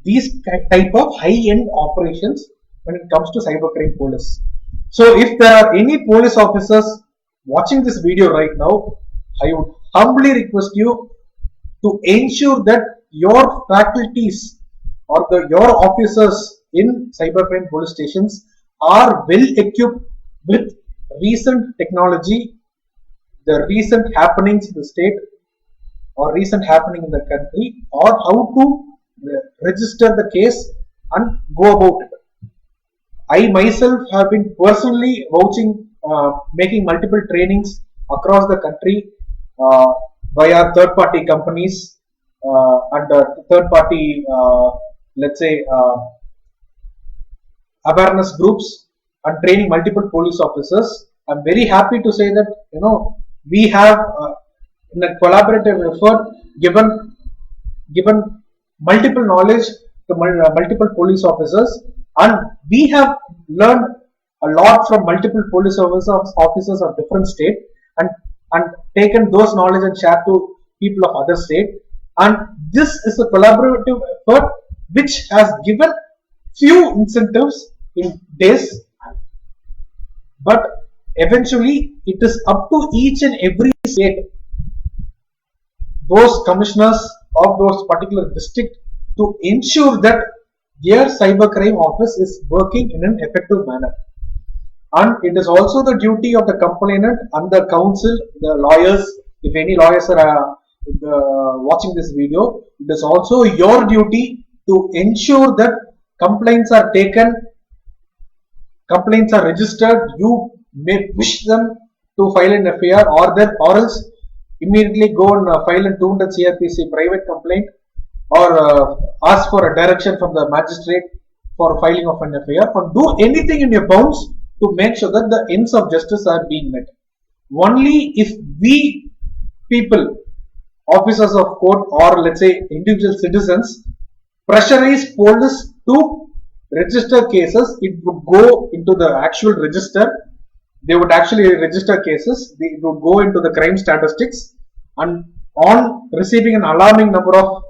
these type of high-end operations when it comes to cybercrime police. So if there are any police officers watching this video right now, I would humbly request you to ensure that your faculties or your officers in cybercrime police stations are well equipped with recent technology, the recent happenings in the state or recent happening in the country, or how to register the case and go about it. I myself have been personally vouching, making multiple trainings across the country via third-party companies and third-party, let's say, awareness groups, and training multiple police officers. I'm very happy to say that we have in a collaborative effort given multiple knowledge to multiple police officers, and we have learned a lot from multiple police officers of different state and taken those knowledge and shared to people of other state. And this is a collaborative effort which has given few incentives in days but eventually it is up to each and every state, those commissioners of those particular district, to ensure that their cybercrime office is working in an effective manner. And it is also the duty of the complainant and the counsel, the lawyers. If any lawyers are watching this video, it is also your duty to ensure that complaints are taken, complaints are registered. You may push them to file an FIR, or else immediately go and file a 200 CRPC private complaint, or ask for a direction from the magistrate for filing of an FIR, or do anything in your bounds to make sure that the ends of justice are being met. Only if we people, officers of court, or let's say individual citizens, pressurize police to register cases, it would go into the actual register. They would actually register cases. They would go into the crime statistics, and on receiving an alarming number of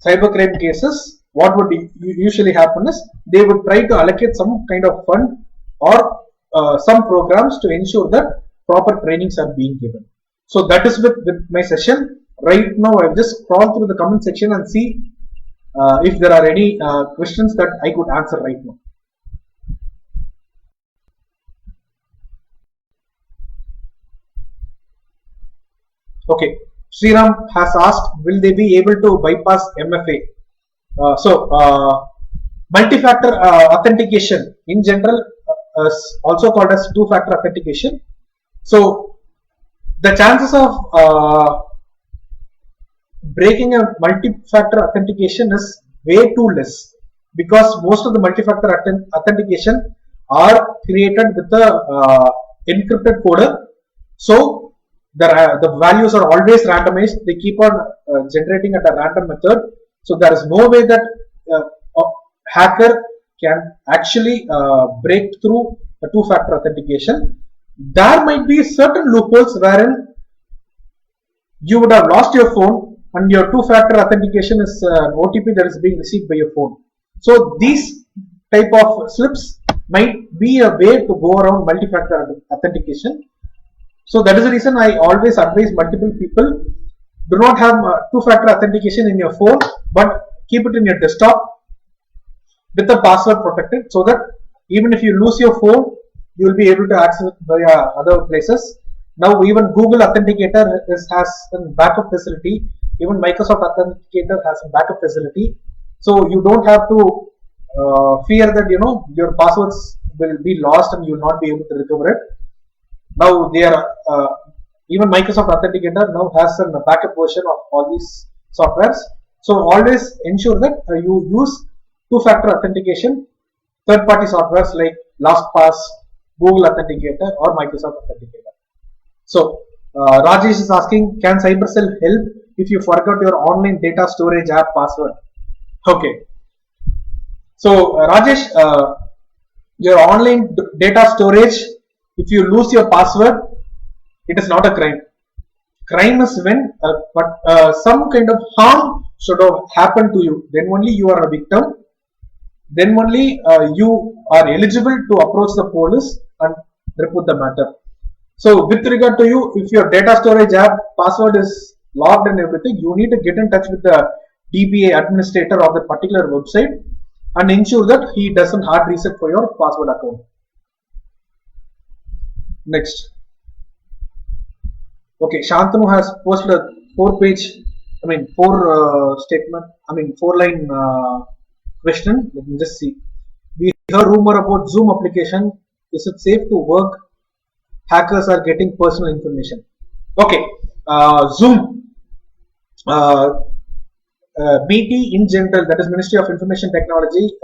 cybercrime cases, what would usually happen is they would try to allocate some kind of fund or some programs to ensure that proper trainings are being given. So that is with my session. Right now, I've just scrolled through the comment section and see if there are any questions that I could answer right now. Okay, Sriram has asked, will they be able to bypass MFA? Multi-factor authentication in general is also called as two-factor authentication. So the chances of breaking a multi-factor authentication is way too less, because most of the multi-factor authentication are created with the encrypted coder. So the values are always randomized. They keep on generating at a random method. So there is no way that a hacker can actually break through a two-factor authentication. There might be certain loopholes wherein you would have lost your phone and your two-factor authentication is an OTP that is being received by your phone. So these type of slips might be a way to go around multi-factor authentication. So that is the reason I always advise multiple people, do not have two-factor authentication in your phone, but keep it in your desktop with the password protected, so that even if you lose your phone, you will be able to access it via other places. Now even Google Authenticator has a backup facility. Even Microsoft Authenticator has a backup facility. So you don't have to fear that your passwords will be lost and you will not be able to recover it. Now they are even Microsoft Authenticator now has a backup version of all these softwares. So always ensure that you use two-factor authentication, third-party softwares like LastPass, Google Authenticator, or Microsoft Authenticator. So Rajesh is asking, can CyberCell help if you forgot your online data storage app password? Okay. So Rajesh, your online data storage, if you lose your password, it is not a crime. Crime is when some kind of harm should have happened to you. Then only you are a victim. Then only you are eligible to approach the police and report the matter. So with regard to you, if your data storage app password is logged and everything, you need to get in touch with the DBA administrator of the particular website and ensure that he doesn't hard reset for your password account. Next. Okay, Shantanu has posted a 4-line question. Let me just see. We heard rumor about Zoom application. Is it safe to work? Hackers are getting personal information. Okay, Zoom. BT in general, that is Ministry of Information Technology,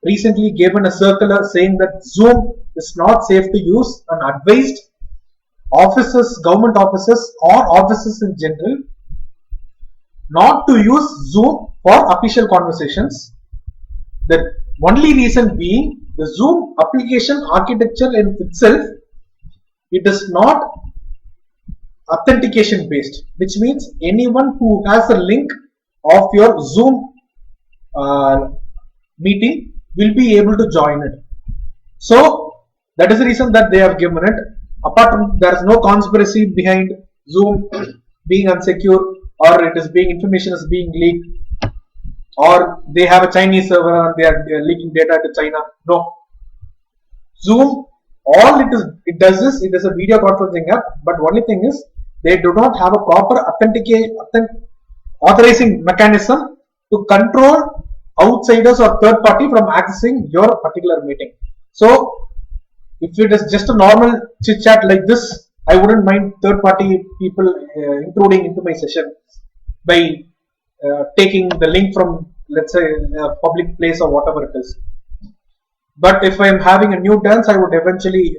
recently given a circular saying that Zoom is not safe to use and advised offices, government offices or offices in general not to use Zoom for official conversations. The only reason being the Zoom application architecture in itself, it is not authentication based, which means anyone who has a link of your Zoom meeting will be able to join it. So That is the reason that they have given it. Apart from, there is no conspiracy behind Zoom being unsecure, or it is being, information is being leaked, or they have a Chinese server and they are leaking data to China. No. Zoom, all it does is, it is a video conferencing app, but only thing is, they do not have a proper authorizing mechanism to control outsiders or third party from accessing your particular meeting. So if it is just a normal chit chat like this, I wouldn't mind third party people intruding into my session by taking the link from, let's say, a public place or whatever it is. But if I am having a new dance, I would eventually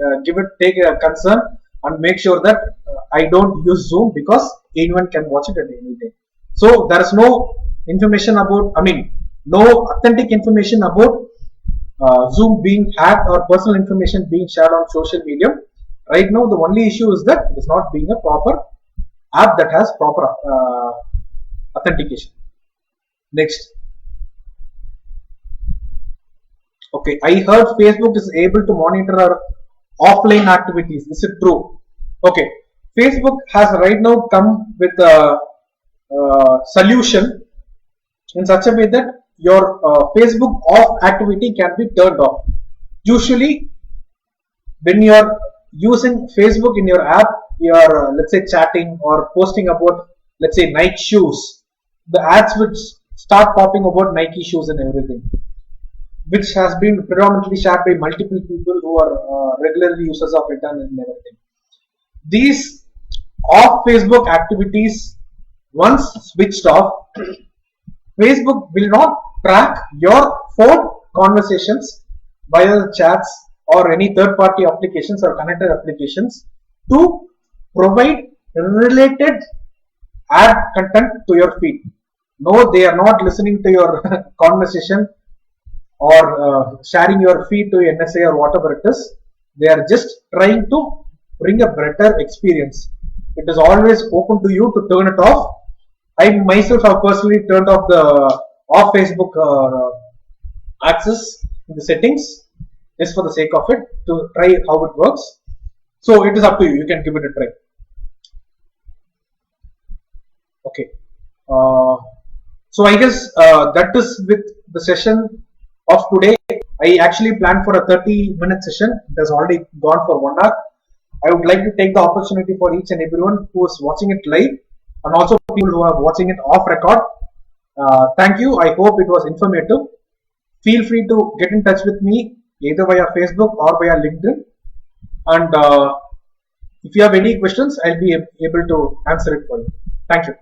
take a concern and make sure that I don't use Zoom, because anyone can watch it at any time. So there is no information about, no authentic information about Zoom being hacked or personal information being shared on social media. Right now, the only issue is that it is not being a proper app that has proper authentication. Next. Okay, I heard Facebook is able to monitor our offline activities. Is it true? Okay, Facebook has right now come with a solution in such a way that your Facebook off activity can be turned off. Usually, when you are using Facebook in your app, you are let's say chatting or posting about, let's say, Nike shoes, the ads would start popping about Nike shoes and everything, which has been predominantly shared by multiple people who are regularly users of it and everything. These off Facebook activities, once switched off, Facebook will not track your phone conversations via chats or any third party applications or connected applications to provide related ad content to your feed. No, they are not listening to your conversation or sharing your feed to NSA or whatever it is. They are just trying to bring a better experience. It is always open to you to turn it off. I myself have personally turned off the Facebook access in the settings just for the sake of it, to try how it works. So it is up to you. You can give it a try. Okay. So I guess that is with the session of today. I actually planned for a 30-minute session. It has already gone for 1 hour. I would like to take the opportunity for each and everyone who is watching it live, and also people who are watching it off record. Thank you. I hope it was informative. Feel free to get in touch with me either via Facebook or via LinkedIn. And if you have any questions, I'll be able to answer it for you. Thank you.